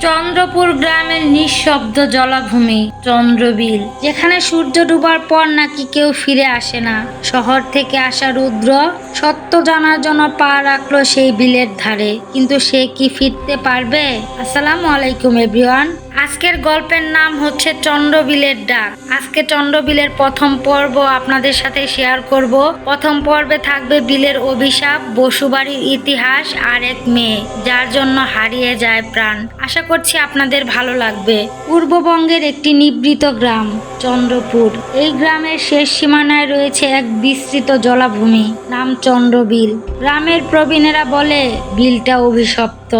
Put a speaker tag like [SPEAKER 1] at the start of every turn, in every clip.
[SPEAKER 1] চন্দ্রপুর গ্রামের নিঃশব্দ জলাভূমি চন্দ্রবিল, যেখানে সূর্য ডুবার পর নাকি কেউ ফিরে আসে না। শহর থেকে আসা রুদ্র সত্য জানার জন্য পা রাখলো সেই বিলের ধারে, কিন্তু সে কি ফিরতে পারবে? আসসালামু আলাইকুম এভরিওয়ান। আজকের গল্পের নাম হচ্ছে চন্দ্রবিলের ডাক। আজকে চন্দ্রবিলের প্রথম পর্ব আপনাদের সাথে শেয়ার করব। প্রথম পর্বে থাকবে বিলের অভিশাপ, বসুবাড়ির ইতিহাস আর এক মেয়ে যার জন্য হারিয়ে যায় প্রাণ। আশা করছি আপনাদের ভালো লাগবে। পূর্ববঙ্গের একটি নিভৃত গ্রাম চন্দ্রপুর। এই গ্রামের শেষ সীমানায় রয়েছে এক বিস্তৃত জলাভূমি, নাম চন্দ্রবিল। গ্রামের প্রবীণেরা বলে বিলটা অভিশপ্ত।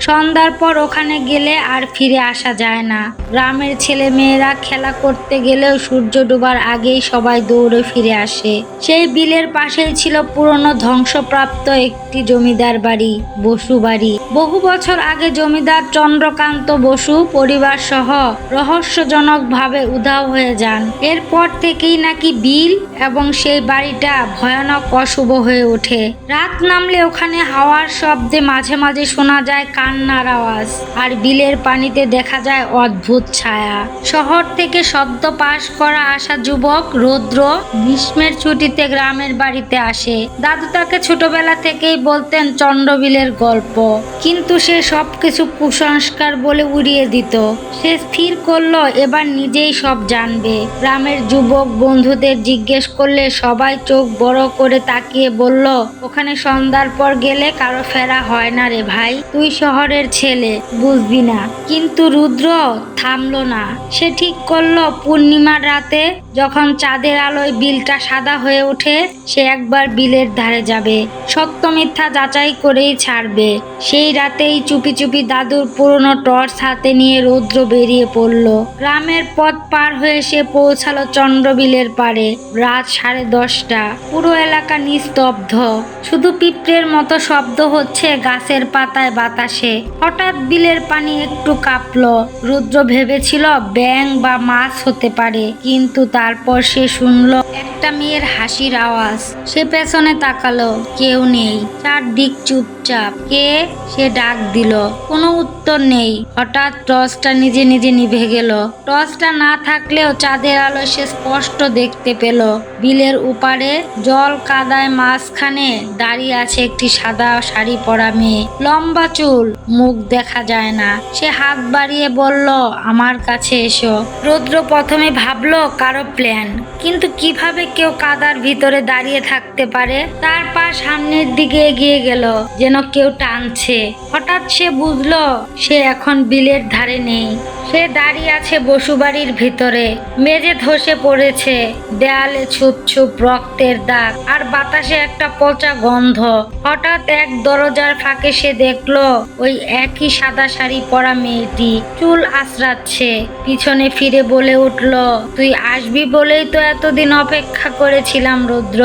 [SPEAKER 1] সন্ধ্যার পর ওখানে গেলে আর ফিরে আসা যায় না। গ্রামের ছেলে মেয়েরা খেলা করতে গেলেও সূর্য ডোবার আগেই সবাই দৌড়ে ফিরে আসে। সেই বিলের পাশেই ছিল পুরনো ধ্বংসপ্রাপ্ত একটি জমিদার বাড়ি, বসু বাড়ি। বহু বছর আগে জমিদার চন্দ্রকান্ত বসু পরিবার সহ রহস্যজনকভাবে উধাও হয়ে যান। এরপর থেকেই নাকি বিল এবং সেই বাড়িটা ভয়ানক অশুভ হয়ে ওঠে। রাত নামলে ওখানে হাওয়ার শব্দে মাঝে মাঝে শোনা যায় কান্নার আওয়াজ, আর বিলের পানিতে দেখা যায় অদ্ভুত ছায়া। শহর থেকে সদ্য পাশ করা আসা যুবক রৌদ্র গ্রীষ্মের ছুটিতে গ্রামের বাড়িতে আসে। দাদু তাকে ছোটবেলা থেকেই বলতেন চন্দ্রবিলের গল্প, কিন্তু সে সবকিছু কুসংস্কার বলে উড়িয়ে দিত। সে স্থির করলো এবার নিজেই সব জানবে। গ্রামের যুবক বন্ধুদের জিজ্ঞেস করলে সবাই চোখ বড় করে তাকিয়ে বলল, ওখানে সন্ধ্যার পর গেলে কারো ফেরা হয় না রে ভাই, তুই শহরের ছেলে, বুঝবি না। কিন্তু রুদ্র থামলো না। সে ঠিক করলো পূর্ণিমার রাতে যখন চাঁদের আলোয় বিলটা সাদা হয়ে ওঠে, সে একবার বিলের ধারে যাবে, সত্য মিথ্যা যাচাই করেই ছাড়বে। সেই রাতেই চুপি চুপি দাদুর পুরনো টর্চ হাতে নিয়ে রৌদ্র বেরিয়ে পড়ল। গ্রামের পথ পার হয়ে সে পৌঁছালো চন্দ্রবিলের পাড়ে। রাত 10:30। পুরো এলাকা নিস্তব্ধ, শুধু পিঁপড়ের মতো শব্দ হচ্ছে গাছের পাতায় বাতাসে। হঠাৎ বিলের পানি একটু কাঁপলো। রুদ্র ভেবেছিল ব্যাঙ বা মাছ হতে পারে, কিন্তু তারপর সে শুনলো একটা মেয়ের হাসির আওয়াজ। সে পেছনে তাকালো, কেউ নেই, চারদিক চুপচাপ। কে? সে ডাক দিল, কোনো উত্তর নেই। হঠাৎ টর্চটা নিজে নিজে নিভে গেল। টর্চটা না থাকলেও চাঁদের আলো সে স্পষ্ট দেখতে পেল। বিলের উপারে জল কাদায় মাঝখানে দাঁড়িয়ে আছে একটি সাদা শাড়ি পরা মেয়ে। লম্বা চুল, মুখ দেখা যায় না। সে হাত বাড়িয়ে বলল, আমার কাছে এসো। রুদ্র প্রথমে ভাবলো কারো প্ল্যান, কিন্তু কিভাবে কেউ কাদার ভিতরে দাঁড়িয়ে থাকতে পারে। তার পা সামনের দিকে এগিয়ে গেল, যেন কেউ টানছে। হঠাৎ সে বুঝলো সে এখন বিলের ধারে নেই। সে দাঁড়িয়ে আছে বসুবাড়ির ভিতরে। মেঝে ধসে পড়েছে, দেয়ালে ছুপ ছুপ রক্তের দাগ, আর বাতাসে একটা পচা গন্ধ। হঠাৎ এক দরজার ফাঁকে সে দেখলো ওই একই সাদা শাড়ি পরা মেয়েটি চুল আঁচড়াচ্ছে। পিছনে ফিরে বলে উঠলো, তুই আসবি বলেই তো এতদিন অপেক্ষা করেছিলাম রুদ্র।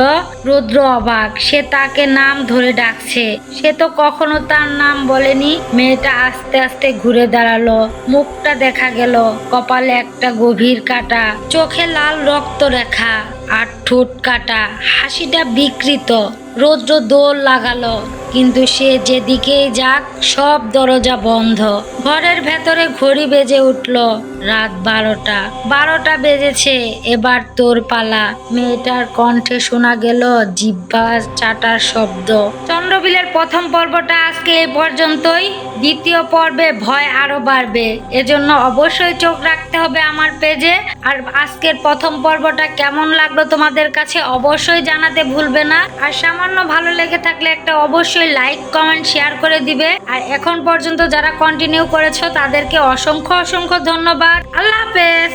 [SPEAKER 1] রুদ্র অবাক, সে তাকে নাম ধরে ডাকছে। সে তো কখনো তার নাম বলেনি। মেয়েটা আস্তে আস্তে ঘুরে দাঁড়ালো। মুখটা দেখা গেল, কপালে একটা গভীর কাটা, চোখে লাল রক্ত রেখা, আর ঠোঁট কাটা। হাসিটা বিকৃত। রৌদ্র দৌড় লাগালো, কিন্তু সে যেদিকেই যাক সব দরজা বন্ধ। ঘরের ভেতরে ঘড়ি বেজে উঠল, রাত 12টা বেজেছে। এবার তোর পালা। মেয়েটার কণ্ঠে শোনা গেল জিহ্বা চাটার শব্দ। চন্দ্রবিলের প্রথম পর্বটা আজকে এ পর্যন্তই। দ্বিতীয় পর্বে ভয় আরো বাড়বে, এজন্য অবশ্যই চোখ রাখতে হবে আমার পেজে। আর আজকের প্রথম পর্বটা কেমন লাগলো তোমাদের কাছে অবশ্যই জানাতে ভুলবে না। আর সামান্য ভালো লেগে থাকলে একটা অবশ্যই লাইক কমেন্ট শেয়ার করে দিবে। আর এখন পর্যন্ত যারা কন্টিনিউ করেছো তাদেরকে অসংখ্য অসংখ্য ধন্যবাদ। আল্লাহ হাফেজ।